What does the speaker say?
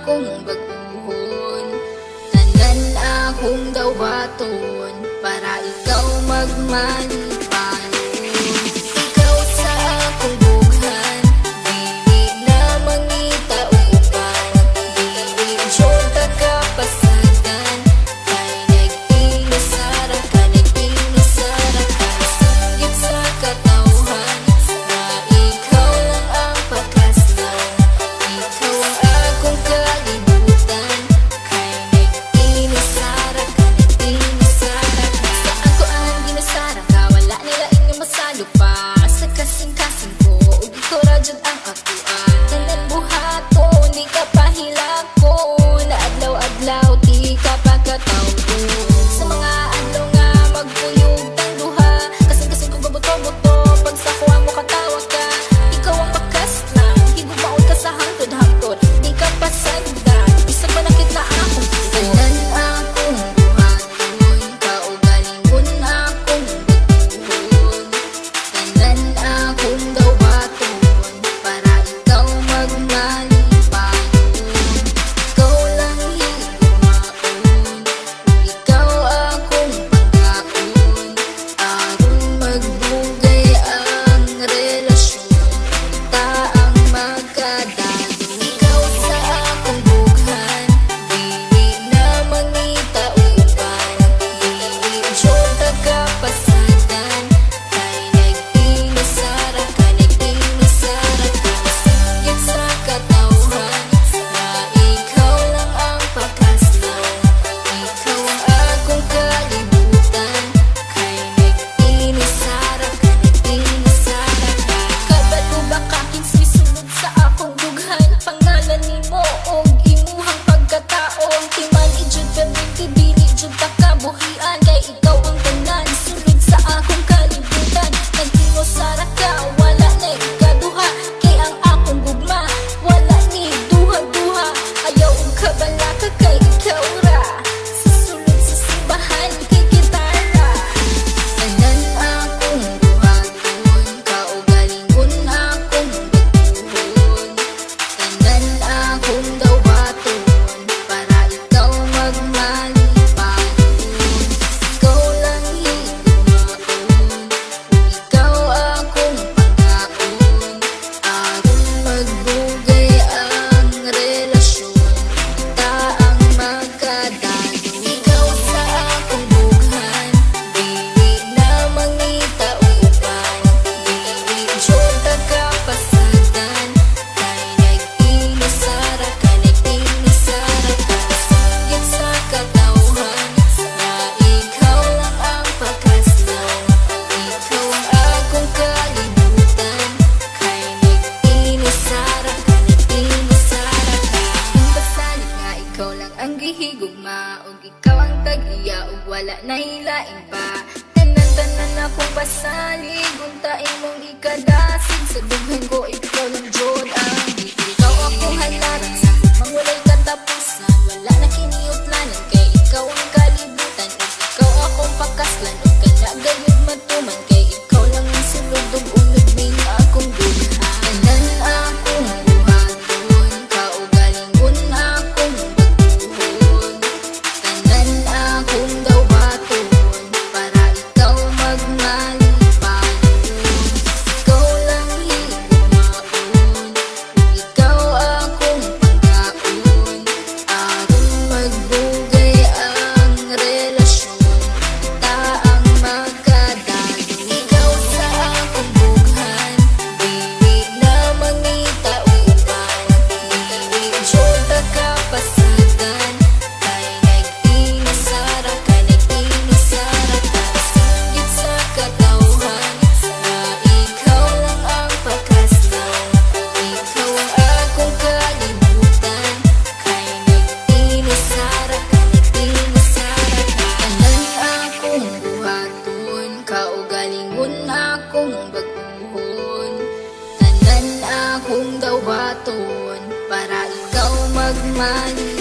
akong baguhon. Tanan akong dawaton para ikaw magmalipayon. Ikaw sa akong bughan, dili na mangita o uban. Dili jota ka pasagan, kay nag-inusara ka, nag-inusara ka. Singgit sa katawhan na ikaw lang ang pakaslan. Ikaw ang akong kalibutan, kay nag-inusara ka, nag-inusara ka. Sa ako ang ginusara ka, wala nila inyo masalo pa. Sa kasing-kasing ko, ug ikaw ra jud ang akuan. Tanan buhato, di ka pahilako, na adlaw-adlaw, di ka pagkatawgo. Sa mga adlaw nga magpuyog tang duha, kasing-kasing ko gabuto-buto, pag sa kuha mo katawa ka. Ikaw ang bakas lang, higugmaon ka sa hangtod-hangtod, di ka pasagdan, isa pa nakit na akong tugon. Tanan akong buhaton, kaugalingon akong baguhon. Tanan akong dawaton para ikaw magmalipayon. Ikaw lang higugmaon, ikaw akong pagkaon. Aron magbugay ang relasyon, ta ang magkadalo. Ikaw sa akong bughan, dili na mangita o uban. Dili jota ka pasagan, kay nag-inusara ka, nag-inusara ka. Singgit sa katawhan na ikaw lang ang pakaslan. Ikaw ang akong kalibutan, kay nag-inusara ka, nag-inusara ka. Kabalo ba ka kinsisulod sa akong bughan? Pangalan nimo og imuhang pagkatao, ang timan ijud perminti, dili jud ta kabuhian. Kay ikaw ang tanan, sulod sa akong kalibutan. Nag-inusara ka, wala na ikaduha. Kay ang akong gugma, wala ni duha-duha. Ayaw og kabala ka, kay ikaw ra. Susulod sa simbahan, kay gitara. Tanan akong buhaton, kaugalingon akong baguhon. Tanan akong dawaton para ikaw magmalipayon. Ikaw lang higugmaon, ikaw akong pagkaon. Aron magbugay ang relasyon, ta ang magkadalo. Ikaw sa akong bughan, dili na mangita o uban. Dili jota ka pasagan, kay nag-inusara ka, nag-inusara ka. Singgit sa katawhan na ikaw lang ang pakaslan. Ikaw ang akong kalibutan, kay nag-inusara ka, nag-inusara ka. Kung basalig nga ikaw lang ang gihigugma, ug ikaw ang tag-iya, ug wala na hilain pa. Tanan-tanan akong basalig, unta imong ikadasig. Sa dughan ko ikaw lang jud ang ikaw akong halaran. Sa hugmang walay katapusan, wala na kiniutlanan. Kay ikaw ang kalibutan, ug ikaw akong pakaslan. Ug kana gayud matuman, kay ikaw lang ang sulod ug unod ning akong dughan. Tanan akong buhaton, kaugalingon akong baguhon. Tanan akong dawaton para ikaw magmalipayon. Ikaw lang higugmaon, ikaw akong pagkaon. Aron magbugay ang relasyon, ta ang magkadalo. Ikaw sa akong bughan, dili na mangita o uban. Dili jota ka pasagan, kay nag-inusara ka, nag-inusara ka. Singgit sa katawhan na ikaw lang ang pakaslan. Ikaw ang akong kalibutan, kay nag-inusara ka, nag-inusara ka. Tanan akong buhaton, kaugalingon akong baguhon. Tanan akong dawaton para ikaw magmalipayon.